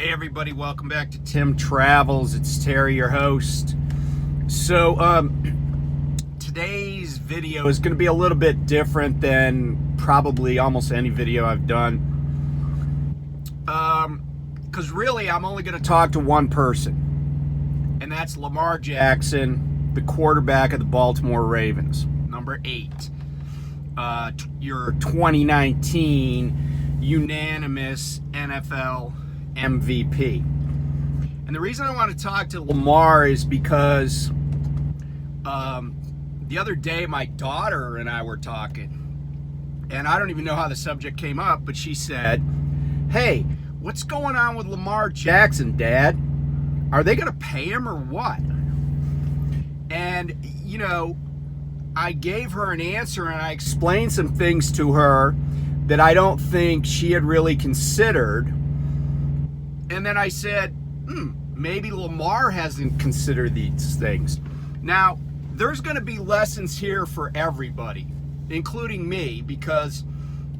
Hey everybody, welcome back to Tim Travels. It's Terry, your host. So today's video is going to be a little bit different than probably almost any video I've done. Because really I'm only going to talk to one person, and that's Lamar Jackson, the quarterback of the Baltimore Ravens, number 8. Your 2019 unanimous NFL MVP. And the reason I want to talk to Lamar is because the other day my daughter and I were talking, and I don't even know how the subject came up, but she said, "Hey, what's going on with Lamar Jackson, Dad? Are they going to pay him or what?" And, you know, I gave her an answer and I explained some things to her that I don't think she had really considered. And then I said, maybe Lamar hasn't considered these things. Now, there's going to be lessons here for everybody, including me, because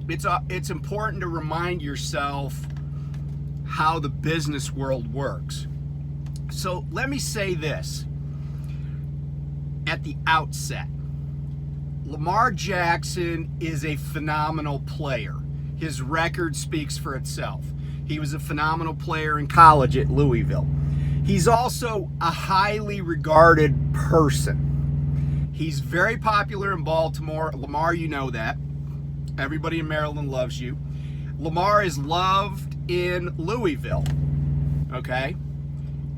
it's important to remind yourself how the business world works. So let me say this at the outset. Lamar Jackson is a phenomenal player. His record speaks for itself. He was a phenomenal player in college at Louisville. He's also a highly regarded person. He's very popular in Baltimore. Lamar, you know that. Everybody in Maryland loves you. Lamar is loved in Louisville, okay?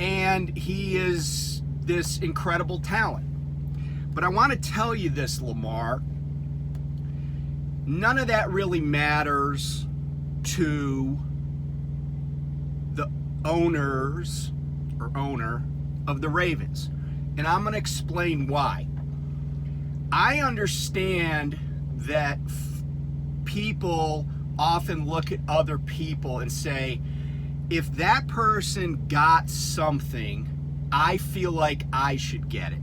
And he is this incredible talent. But I want to tell you this, Lamar. None of that really matters to the owner of the Ravens. And I'm going to explain why. I understand that people often look at other people and say, if that person got something, I feel like I should get it.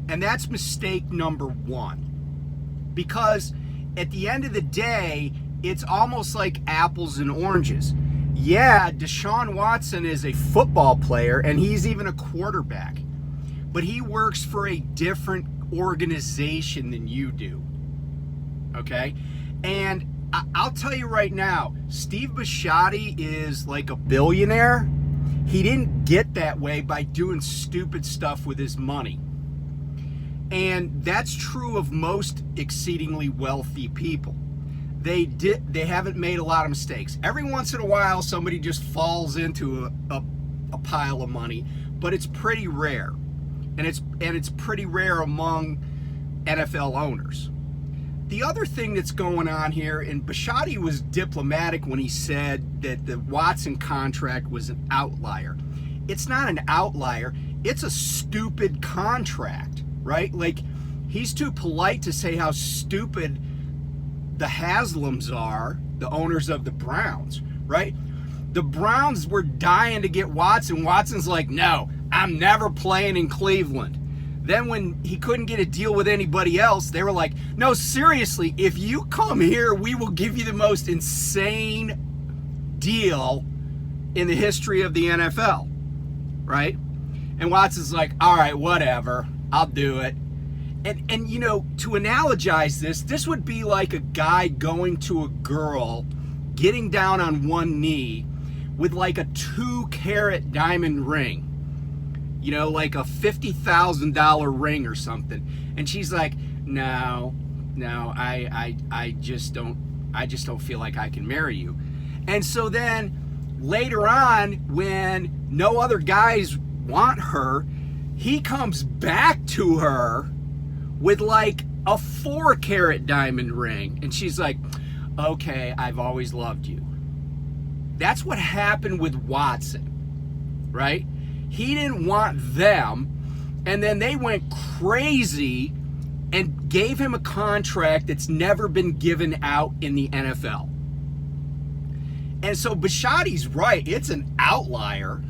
And that's mistake number one. Because at the end of the day, it's almost like apples and oranges. Yeah, Deshaun Watson is a football player, and he's even a quarterback. But he works for a different organization than you do. Okay? And I'll tell you right now, Steve Bisciotti is like a billionaire. He didn't get that way by doing stupid stuff with his money. And that's true of most exceedingly wealthy people. They haven't made a lot of mistakes. Every once in a while, somebody just falls into a pile of money, but it's pretty rare, and it's pretty rare among NFL owners. The other thing that's going on here, and Bisciotti was diplomatic when he said that the Watson contract was an outlier. It's not an outlier. It's a stupid contract, right? Like, he's too polite to say how stupid the Haslams are, the owners of the Browns, right? The Browns were dying to get Watson. Watson's like, no, I'm never playing in Cleveland. Then when he couldn't get a deal with anybody else, they were like, no, seriously, if you come here, we will give you the most insane deal in the history of the NFL, right? And Watson's like, all right, whatever, I'll do it. And you know, to analogize this would be like a guy going to a girl, getting down on one knee with like a 2-carat diamond ring, you know, like a $50,000 ring or something. And she's like, no, I just don't feel like I can marry you. And so then later on, when no other guys want her, he comes back to her with like a 4-carat diamond ring. And she's like, okay, I've always loved you. That's what happened with Watson, right? He didn't want them, and then they went crazy and gave him a contract that's never been given out in the NFL. And so Bisciotti's right, it's an outlier,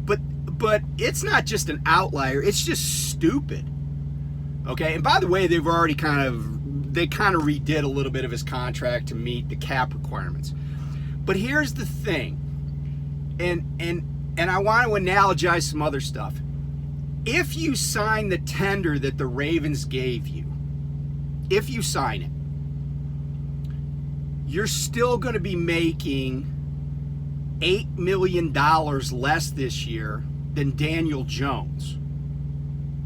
but it's not just an outlier, it's just stupid. Okay, and by the way, they kind of redid a little bit of his contract to meet the cap requirements. But here's the thing. And I want to analogize some other stuff. If you sign the tender that the Ravens gave you, if you sign it, you're still going to be making $8 million less this year than Daniel Jones,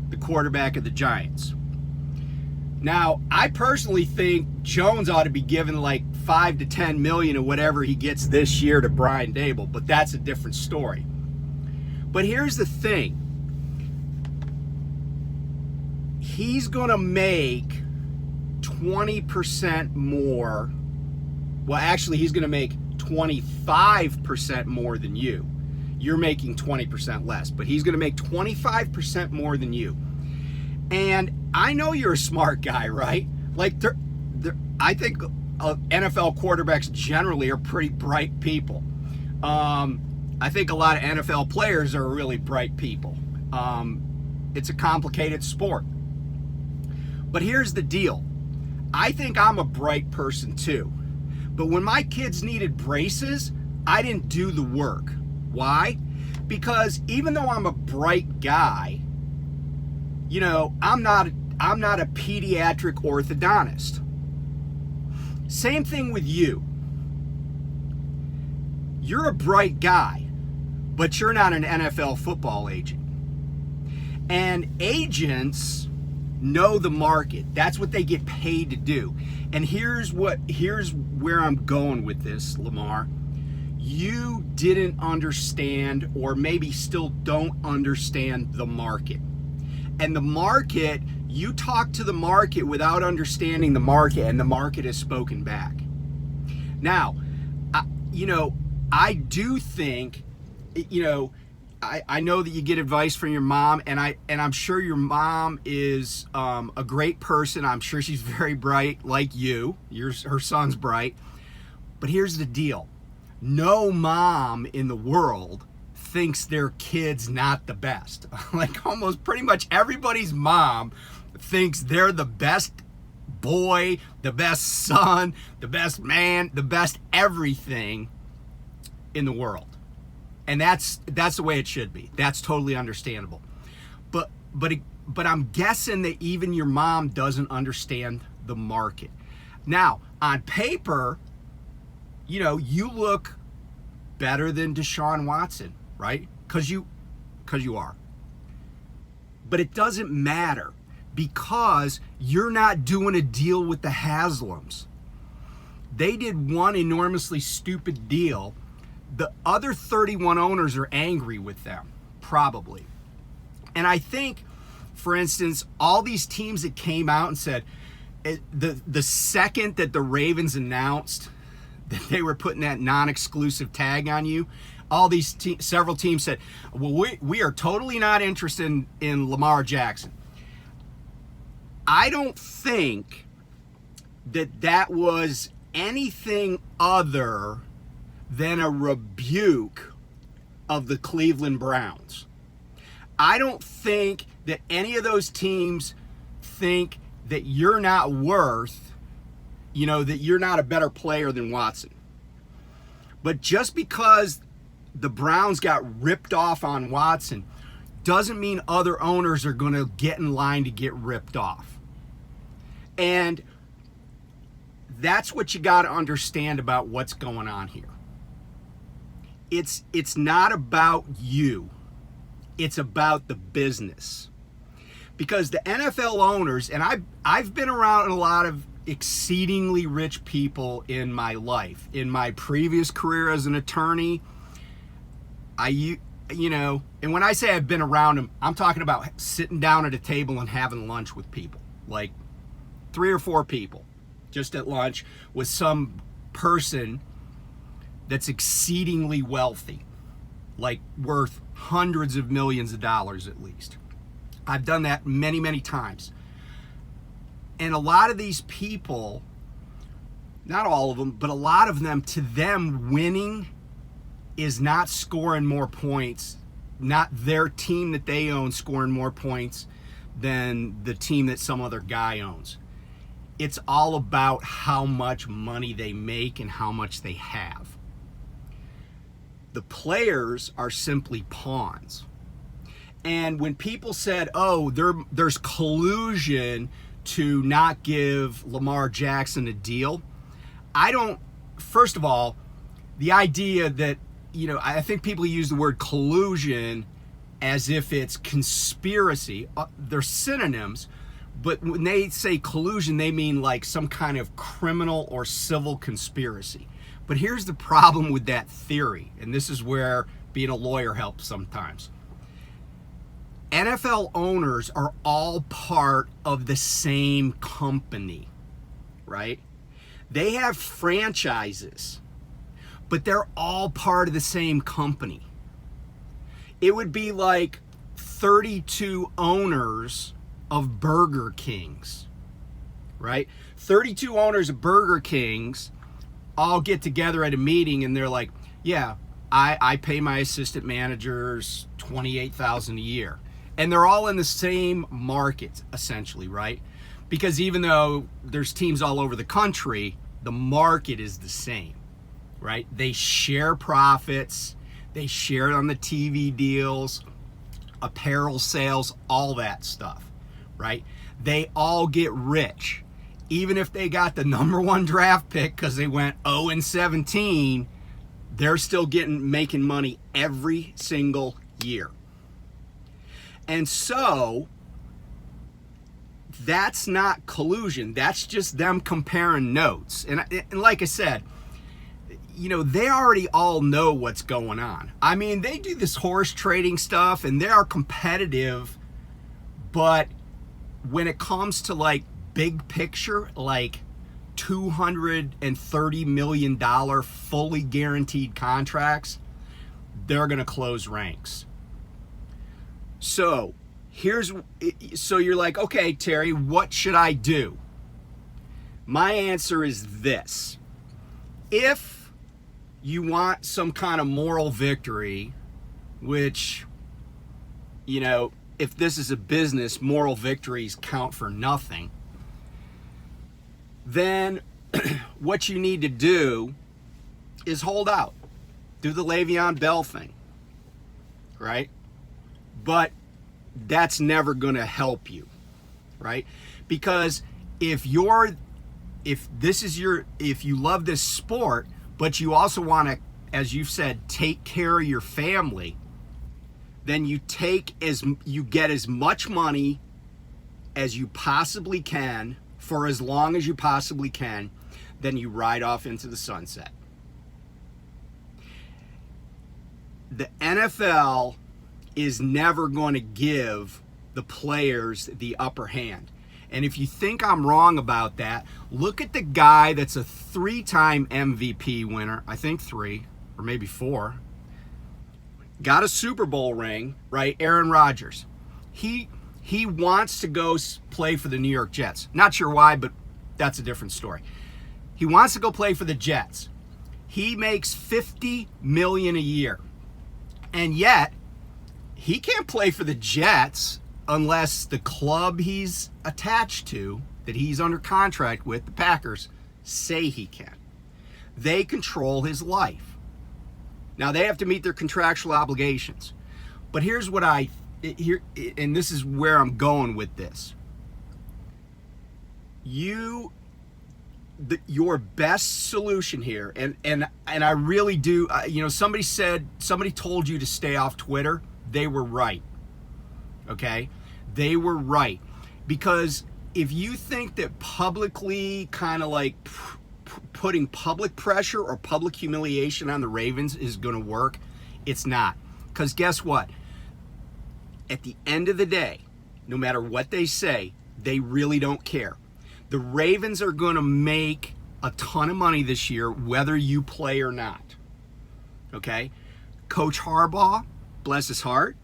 the quarterback of the Giants. Now, I personally think Jones ought to be given like 5 to 10 million or whatever he gets this year to Brian Dable, but that's a different story. But here's the thing. He's going to make 20% more. Well, actually, he's going to make 25% more than you. You're making 20% less, but he's going to make 25% more than you. And I know you're a smart guy, right? Like, I think NFL quarterbacks generally are pretty bright people. I think a lot of NFL players are really bright people. It's a complicated sport. But here's the deal. I think I'm a bright person too. But when my kids needed braces, I didn't do the work. Why? Because even though I'm a bright guy, you know, I'm not a pediatric orthodontist. Same thing with you. You're a bright guy, but you're not an NFL football agent. And agents know the market. That's what they get paid to do. And here's where I'm going with this, Lamar. You didn't understand, or maybe still don't understand, the market. And the market, you talk to the market without understanding the market, and the market has spoken back. Now, I do think, I know that you get advice from your mom, and I'm sure your mom is a great person. I'm sure she's very bright, like you. Her son's bright. But here's the deal. No mom in the world thinks their kid's not the best. Like, almost pretty much everybody's mom thinks they're the best boy, the best son, the best man, the best everything in the world. And that's the way it should be. That's totally understandable. But I'm guessing that even your mom doesn't understand the market. Now, on paper, you look better than Deshaun Watson, right? Because you are. But it doesn't matter, because you're not doing a deal with the Haslams. They did one enormously stupid deal. The other 31 owners are angry with them, probably. And I think, for instance, all these teams that came out and said, the second that the Ravens announced that they were putting that non-exclusive tag on you, all these several teams said, well, we are totally not interested in Lamar Jackson. I don't think that was anything other than a rebuke of the Cleveland Browns. I don't think that any of those teams think that you're not worth, that you're not a better player than Watson. But just because the Browns got ripped off on Watson doesn't mean other owners are going to get in line to get ripped off. And that's what you got to understand about what's going on here. It's not about you. It's about the business. Because the NFL owners, and I've been around a lot of exceedingly rich people in my life. In my previous career as an attorney, and when I say I've been around them, I'm talking about sitting down at a table and having lunch with people. Like 3 or 4 people just at lunch with some person that's exceedingly wealthy, like worth hundreds of millions of dollars at least. I've done that many, many times. And a lot of these people, not all of them, but a lot of them, to them, winning is not scoring more points, not their team that they own scoring more points than the team that some other guy owns. It's all about how much money they make and how much they have. The players are simply pawns. And when people said, oh, there's collusion to not give Lamar Jackson a deal, first of all, the idea that, I think people use the word collusion as if it's conspiracy. They're synonyms, but when they say collusion, they mean like some kind of criminal or civil conspiracy. But here's the problem with that theory, and this is where being a lawyer helps sometimes. NFL owners are all part of the same company, right? They have franchises, but they're all part of the same company. It would be like 32 owners of Burger Kings, right? 32 owners of Burger Kings all get together at a meeting and they're like, yeah, I pay my assistant managers $28,000 a year. And they're all in the same market, essentially, right? Because even though there's teams all over the country, the market is the same, right? They share profits, they share it on the TV deals, apparel sales, all that stuff, right? They all get rich. Even if they got the number 1 draft pick because they went 0-17, they're still making money every single year. And so that's not collusion. That's just them comparing notes. And like I said, they already all know what's going on. I mean, they do this horse trading stuff and they are competitive, but when it comes to like big picture, like $230 million fully guaranteed contracts, they're going to close ranks. So you're like, okay, Terry, what should I do? My answer is this. If you want some kind of moral victory, which, if this is a business, moral victories count for nothing, then what you need to do is hold out. Do the Le'Veon Bell thing, right? But that's never going to help you, right? Because if you love this sport, but you also want to, as you've said, take care of your family, then you get as much money as you possibly can for as long as you possibly can, then you ride off into the sunset. The NFL is never going to give the players the upper hand. And if you think I'm wrong about that, look at the guy that's a 3-time MVP winner, I think 3 or maybe 4, got a Super Bowl ring, right? Aaron Rodgers. He wants to go play for the New York Jets. Not sure why, but that's a different story. He wants to go play for the Jets. He makes $50 million a year. And yet, he can't play for the Jets unless the club he's attached to, that he's under contract with, the Packers, say he can. They control his life. Now, they have to meet their contractual obligations. But here's what and this is where I'm going with this. Your best solution here, and I really do, somebody told you to stay off Twitter. They were right. Okay? They were right. Because if you think that publicly kind of like putting public pressure or public humiliation on the Ravens is going to work, it's not. Because guess what? At the end of the day, no matter what they say, they really don't care. The Ravens are going to make a ton of money this year, whether you play or not. Okay? Coach Harbaugh, bless his heart,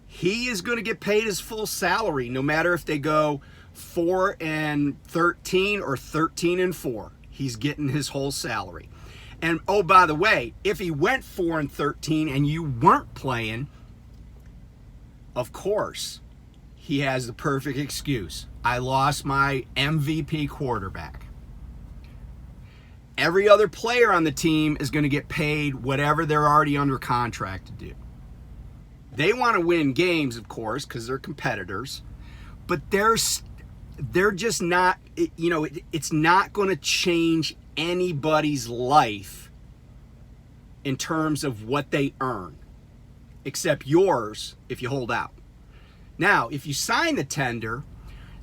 he is going to get paid his full salary, no matter if they go 4-13 or 13-4. He's getting his whole salary. And oh, by the way, if he went 4-13 and you weren't playing, of course, he has the perfect excuse. I lost my MVP quarterback. every other player on the team is going to get paid whatever they're already under contract to do. They want to win games, of course, because they're competitors, but they're just not, it's not going to change anybody's life in terms of what they earn, except yours if you hold out. Now, if you sign the tender,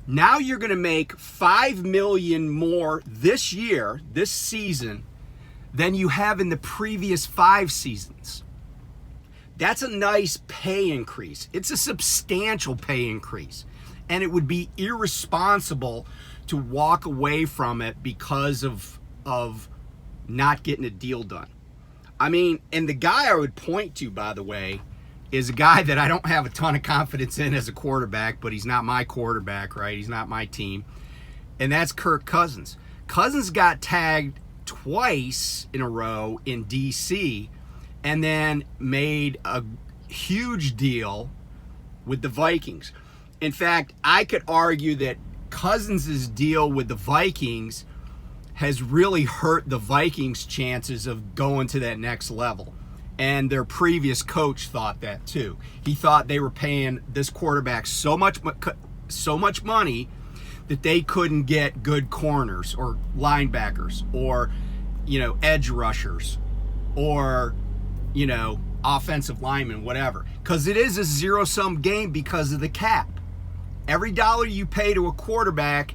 now you're going to make $5 million more this year, this season, than you have in the previous 5 seasons. That's a nice pay increase. It's a substantial pay increase. And it would be irresponsible to walk away from it because of not getting a deal done. I mean, and the guy I would point to, by the way, is a guy that I don't have a ton of confidence in as a quarterback, but he's not my quarterback, right? He's not my team. And that's Kirk Cousins. Cousins got tagged twice in a row in D.C. and then made a huge deal with the Vikings. In fact, I could argue that Cousins' deal with the Vikings has really hurt the Vikings' chances of going to that next level. And their previous coach thought that too. He thought they were paying this quarterback so much money that they couldn't get good corners or linebackers or, edge rushers or, offensive linemen, whatever. Because it is a zero-sum game because of the cap. Every dollar you pay to a quarterback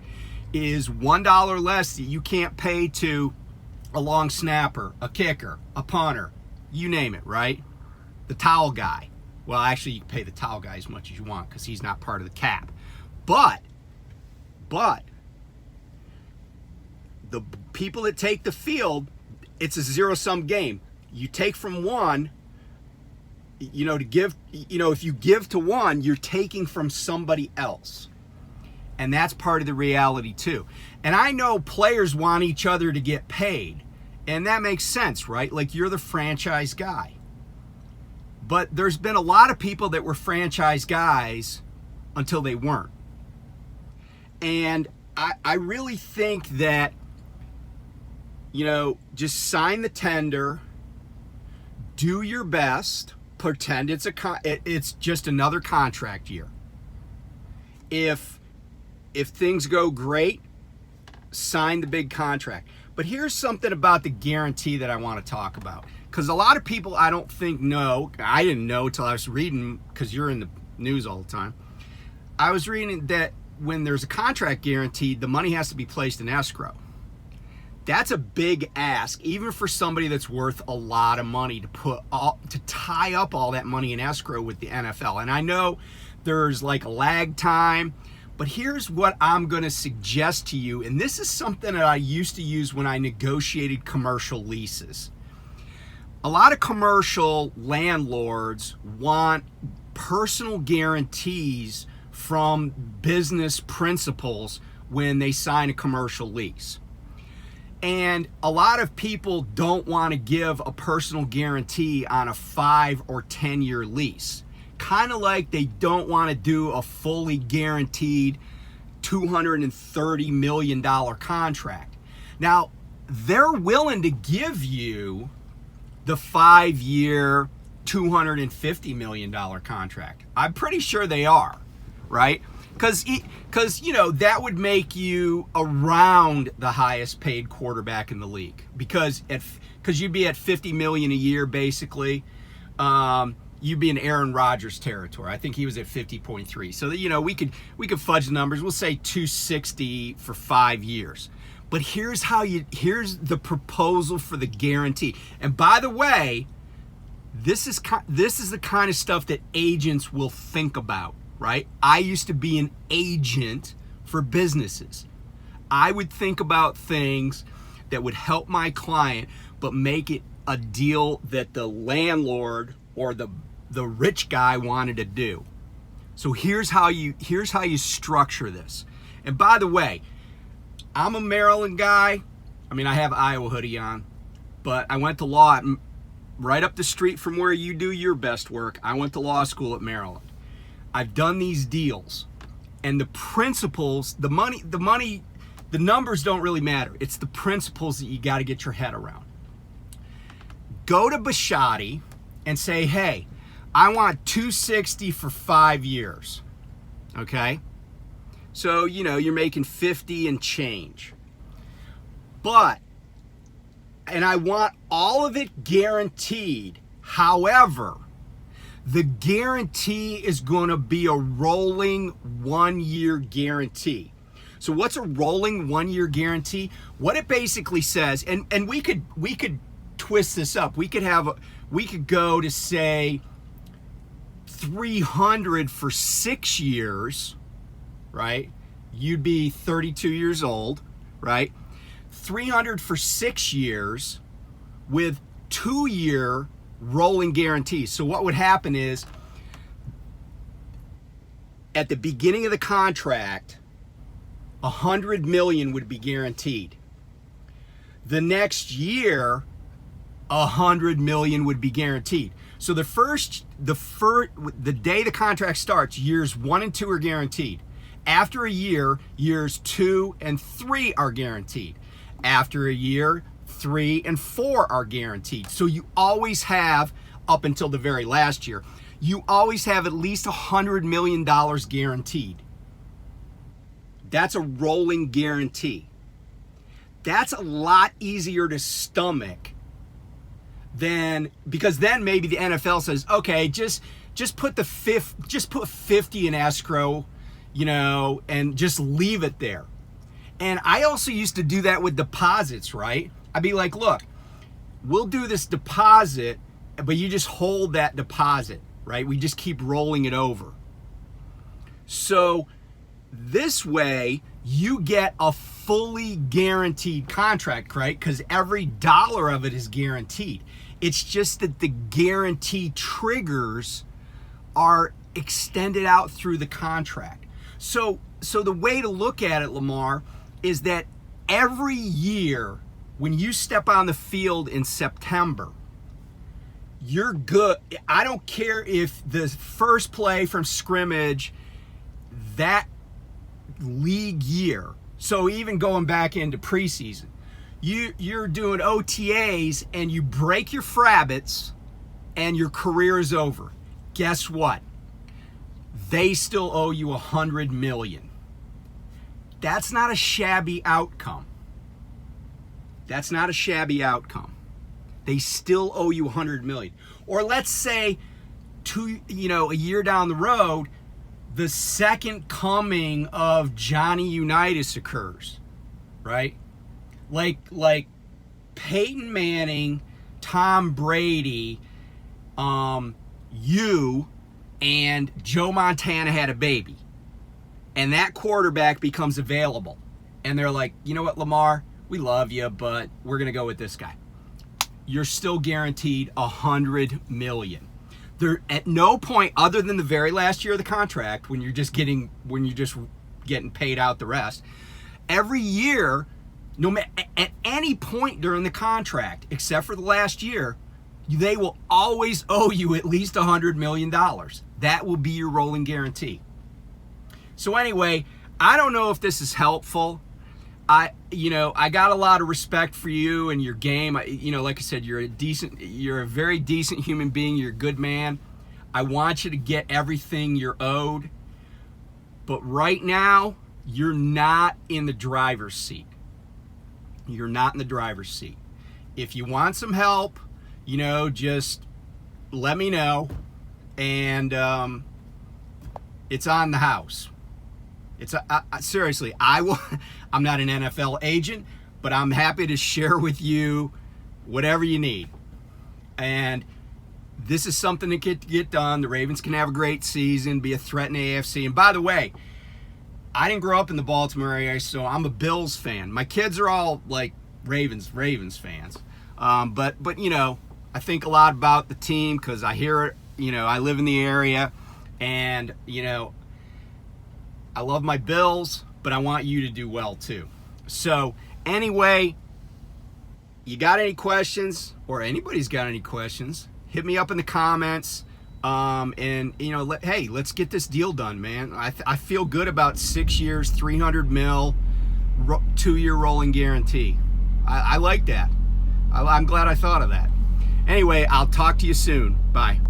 is $1 less that you can't pay to a long snapper, a kicker, a punter. You name it, right? The towel guy. Well, actually, you can pay the towel guy as much as you want because he's not part of the cap. But the people that take the field, it's a zero-sum game. You take from one, to give, if you give to one, you're taking from somebody else. And that's part of the reality too. And I know players want each other to get paid. And that makes sense, right? Like, you're the franchise guy. But there's been a lot of people that were franchise guys until they weren't. And I really think that, just sign the tender, do your best, pretend it's just another contract year. If things go great, sign the big contract. But here's something about the guarantee that I want to talk about. Because a lot of people I don't think know, I didn't know until I was reading, because you're in the news all the time. I was reading that when there's a contract guaranteed, the money has to be placed in escrow. That's a big ask, even for somebody that's worth a lot of money to tie up all that money in escrow with the NFL. And I know there's like a lag time, but here's what I'm going to suggest to you, and this is something that I used to use when I negotiated commercial leases. A lot of commercial landlords want personal guarantees from business principals when they sign a commercial lease. And a lot of people don't want to give a personal guarantee on a 5 or 10 year lease. Kind of like they don't want to do a fully guaranteed $230 million contract. Now, they're willing to give you the 5-year, $250 million contract. I'm pretty sure they are, right? Because that would make you around the highest paid quarterback in the league. Because you'd be at $50 million a year, basically. You'd be in Aaron Rodgers territory. I think he was at 50.3. So we could fudge the numbers. We'll say 260 for 5 years. But here's the proposal for the guarantee. And by the way, this is the kind of stuff that agents will think about, right? I used to be an agent for businesses. I would think about things that would help my client, but make it a deal that the landlord or the rich guy wanted to do. So here's how you structure this. And by the way, I'm a Maryland guy. I mean, I have Iowa hoodie on, but I went to law right up the street from where you do your best work. I went to law school at Maryland. I've done these deals, and the principles, the money The numbers don't really matter. It's the principles that you got to get your head around. Go to Bisciotti and say, hey, I want 260 for 5 years. Okay? So, you're making 50 and change. And I want all of it guaranteed. However, the guarantee is going to be a rolling 1-year guarantee. So what's a rolling 1-year guarantee? What it basically says, and we could twist this up. We could go to say 300 for 6 years, right? You'd be 32 years old, right? 300 for 6 years with 2-year rolling guarantees. So what would happen is at the beginning of the contract, $100 million would be guaranteed. The next year, $100 million would be guaranteed. So the day the contract starts, years 1 and 2 are guaranteed. After a year, years 2 and 3 are guaranteed. After a year, 3 and 4 are guaranteed. So you always have, up until the very last year, you always have at least $100 million guaranteed. That's a rolling guarantee. That's a lot easier to stomach because then maybe the NFL says, okay, just put 50 in escrow, and just leave it there. And I also used to do that with deposits, right? I'd be like, look, we'll do this deposit, but you just hold that deposit, right? We just keep rolling it over. So this way you get a fully guaranteed contract, right? Because every dollar of it is guaranteed. It's just that the guarantee triggers are extended out through the contract. So the way to look at it, Lamar, is that every year when you step on the field in September, you're good. I don't care if the first play from scrimmage that league year, so even going back into preseason, you're doing OTAs and you break your frabbits and your career is over. Guess what? They still owe you $100 million. That's not a shabby outcome. That's not a shabby outcome. They still owe you $100 million. Or let's say a year down the road, the second coming of Johnny Unitas occurs, right? Like Peyton Manning, Tom Brady, you and Joe Montana had a baby. And that quarterback becomes available. And they're like, you know what, Lamar? We love you, but we're going to go with this guy. You're still guaranteed $100 million. There, at no point other than the very last year of the contract, when you're just getting paid out the rest, every year, at any point during the contract, except for the last year, they will always owe you at least $100 million. That will be your rolling guarantee. So anyway, I don't know if this is helpful. I got a lot of respect for you and your game. Like I said, you're a very decent human being. You're a good man. I want you to get everything you're owed. But right now, you're not in the driver's seat. You're not in the driver's seat. If you want some help, just let me know. And it's on the house. Seriously, I'm not an NFL agent, but I'm happy to share with you whatever you need. And this is something that can get done. The Ravens can have a great season, be a threat in the AFC. And by the way, I didn't grow up in the Baltimore area, so I'm a Bills fan. My kids are all like Ravens fans. But I think a lot about the team because I hear it. I live in the area, and I love my Bills, but I want you to do well too. So anyway, you got any questions, or anybody's got any questions, hit me up in the comments. Hey, let's get this deal done, man. I feel good about 6 years, $300 million. 2-year rolling guarantee. I like that. I'm glad I thought of that. Anyway, I'll talk to you soon. Bye.